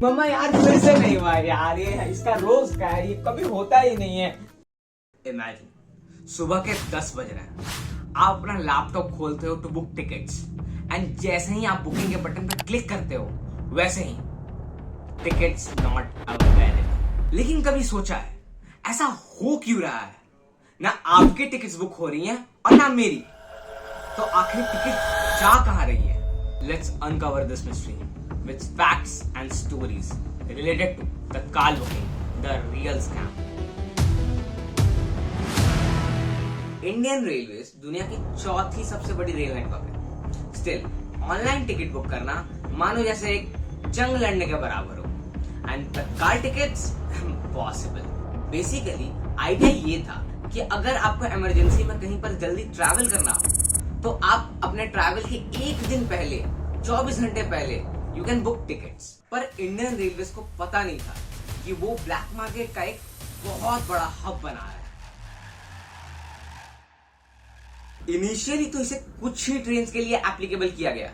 मम्मा यार फिर से नहीं हुआ यार, ये इसका रोज का है, ये कभी होता ही नहीं है। इमेजिन सुबह के 10 बज रहे हैं, आप अपना लैपटॉप खोलते हो टू बुक टिकट्स एंड जैसे ही आप बुकिंग के बटन पर क्लिक करते हो वैसे ही टिकट्स नॉट अवेलेबल। लेकिन कभी सोचा है ऐसा हो क्यों रहा है? ना आपकी टिकट्स बुक हो रही हैं और ना मेरी, तो आखिर टिकट जा कहां रही है? Let's uncover this mystery with facts and stories related to Tatkal booking, the real scam. Indian railways दुनिया की चौथी सबसे बड़ी रेल नेटवर्क है। स्टिल ऑनलाइन टिकट बुक करना मानो जैसे एक जंग लड़ने के बराबर हो। एंड तत्काल टिकट्स पॉसिबल। बेसिकली आइडिया ये था कि अगर आपको इमरजेंसी में कहीं पर जल्दी ट्रैवल करना हो तो आप अपने ट्रैवल के एक दिन पहले 24 घंटे पहले यू कैन बुक टिकट्स। पर इंडियन रेलवेज को पता नहीं था कि वो ब्लैक मार्केट का एक बहुत बड़ा हब बना है। इनिशियली तो इसे कुछ ही ट्रेन के लिए एप्लीकेबल किया गया,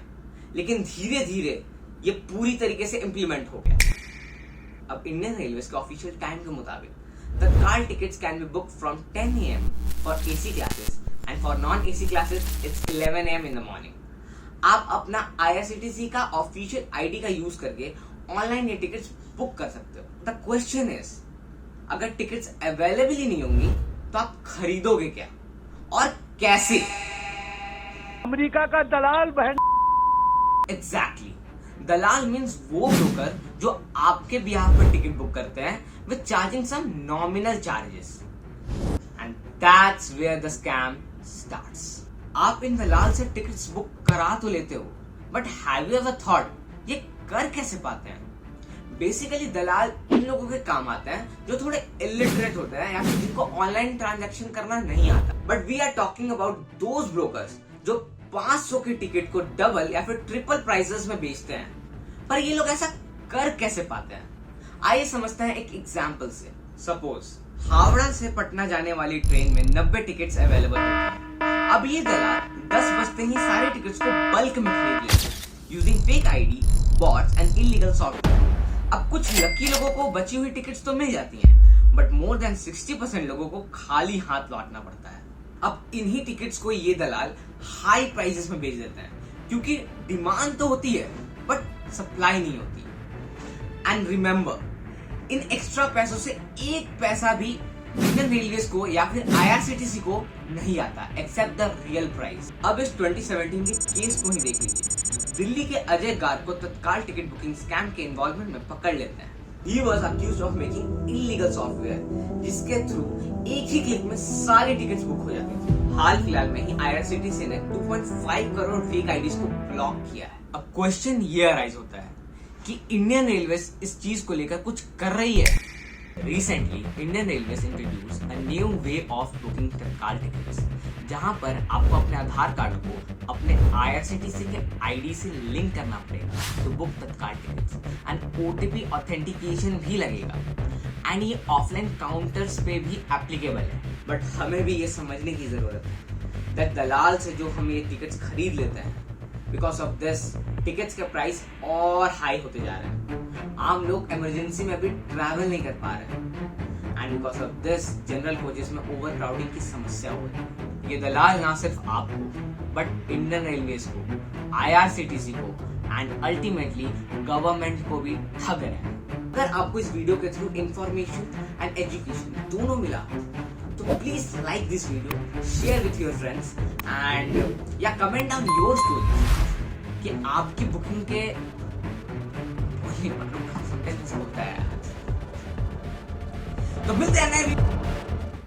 लेकिन धीरे धीरे ये पूरी तरीके से इंप्लीमेंट हो गया। अब इंडियन रेलवेज के ऑफिशियल टाइम के मुताबिक तत्काल tickets can be book from 10 AM for AC classes and for non AC classes it's 11 AM in the morning. आप अपना IRCTC का ऑफिशियल ID का यूज करके ऑनलाइन ये टिकट्स बुक कर सकते हो। द क्वेश्चन इज, अगर टिकट्स अवेलेबल ही नहीं होंगी तो आप खरीदोगे क्या और कैसे? अमेरिका का दलाल बहन। एग्जैक्टली, दलाल मीन्स वो ब्रोकर जो आपके बिहाफ पर टिकट बुक करते हैं with charging some nominal charges, and that's where the scam starts. आप इन दलाल से टिकट्स बुक करा तो लेते हो, but have you ever thought ये कर कैसे पाते हैं? बेसिकली दलाल उन लोगों के काम आता है जो थोड़े इलिटरेट होते हैं या फिर जिनको ऑनलाइन ट्रांजैक्शन करना नहीं आता। But we are talking about those brokers जो 500 की टिकट को डबल या फिर ट्रिपल प्राइसेस में बेचते हैं। पर ये लोग ऐसा कर कैसे पाते हैं? आइए समझते हैं एक एग्जांपल से। सपोज हावड़ा से पटना जाने वाली ट्रेन में 90 टिकट्स अवेलेबल होती हैं। अब ये दलाल 10 बजते ही सारे टिकट्स को बल्क में खरीद लेते हैं using fake ID, bots and illegal software. अब कुछ लकी लोगों को बची हुई टिकट्स तो मिल जाती हैं, बट मोर देन 60% लोगों को खाली हाथ लौटना पड़ता है। अब इन्हीं टिकट्स को ये दलाल हाई प्राइसेस में बेच देते हैं क्योंकि डिमांड तो होती है बट सप्लाई नहीं होती। एंड रिमेंबर, इन एक्स्ट्रा पैसों से एक पैसा भी इंडियन रेलवेज को या फिर IRCTC को नहीं आता एक्सेप्ट द रियल प्राइस। अब इस 2017 के केस को ही देख लीजिए। दिल्ली के अजय गार्ग को तत्काल टिकट बुकिंग स्कैम के इन्वॉल्वमेंट में पकड़ लेते हैं। He was accused of making illegal software, जिसके थ्रू एक ही क्लिक में सारी टिकट्स बुक हो जाती थी। हाल फिलहाल में ही IRCTC ने 2.5 करोड़ फेक IDs को ब्लॉक किया है। अब क्वेश्चन ये अराइज होता है कि इंडियन रेलवेज इस चीज को लेकर कुछ कर रही है। Recently, Indian Railways introduced a new way of booking तत्काल टिकट्स, जहां पर आपको अपने आधार कार्ड को अपने IRCTC के ID से लिंक करना पड़ेगा तो बुक तत्काल टिकट्स, एंड OTP ऑथेंटिकेशन भी लगेगा। एंड ये ऑफलाइन काउंटर्स पे भी एप्लीकेबल है। बट हमें भी ये समझने की जरूरत है दैट दलाल से जो हम ये टिकट्स खरीद लेते हैं, बिकॉज ऑफ दिस टिकट्स के प्राइस और हाई होते जा रहे हैं। आम लोग इमरजेंसी में भी ट्रैवल नहीं कर पा रहे हैं, and because of this general coaches में ओवर क्राउडिंग की समस्या हो रही है। ये दलाल ना सिर्फ आपको बट इंडियन रेलवेज को, IRCTC को एंड अल्टीमेटली गवर्नमेंट को भी ठग रहे हैं। अगर आपको इस वीडियो के थ्रू इंफॉर्मेशन एंड एजुकेशन दोनों मिला तो please like this video, share with your friends and या कमेंट डाउन योर स्टोरी कि आपकी बुकिंग के होता है। तो मिलते हैं नए